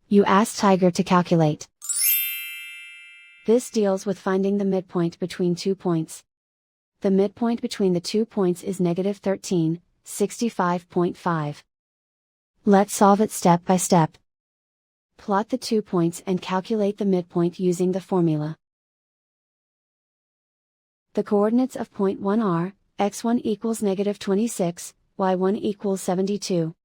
You ask Tiger to calculate. This deals with finding the midpoint between 2 points. The midpoint between the 2 points is negative 13, 65.5. Let's solve it step by step. Plot the 2 points and calculate the midpoint using the formula. The coordinates of point 1 are, x1 equals negative 26, y1 equals 72.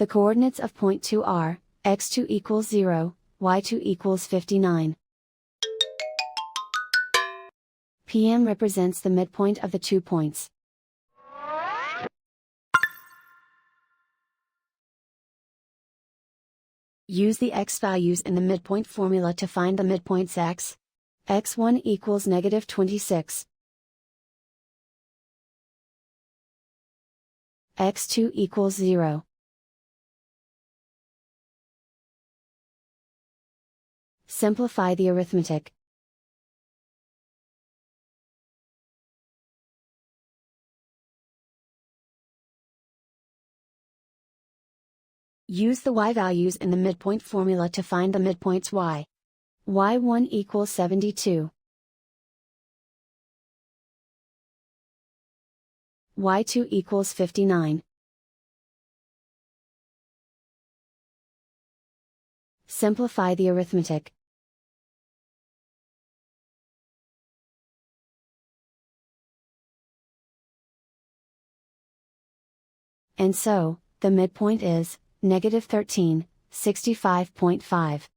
The coordinates of point 2 are, x2 equals 0, y2 equals 59. PM represents the midpoint of the 2 points. Use the x values in the midpoint formula to find the midpoints x. x1 equals negative 26. x2 equals 0. Simplify the arithmetic. Use the y values in the midpoint formula to find the midpoints y. y1 equals 72. y2 equals 59. Simplify the arithmetic. And so, the midpoint is, negative 13, 65.5.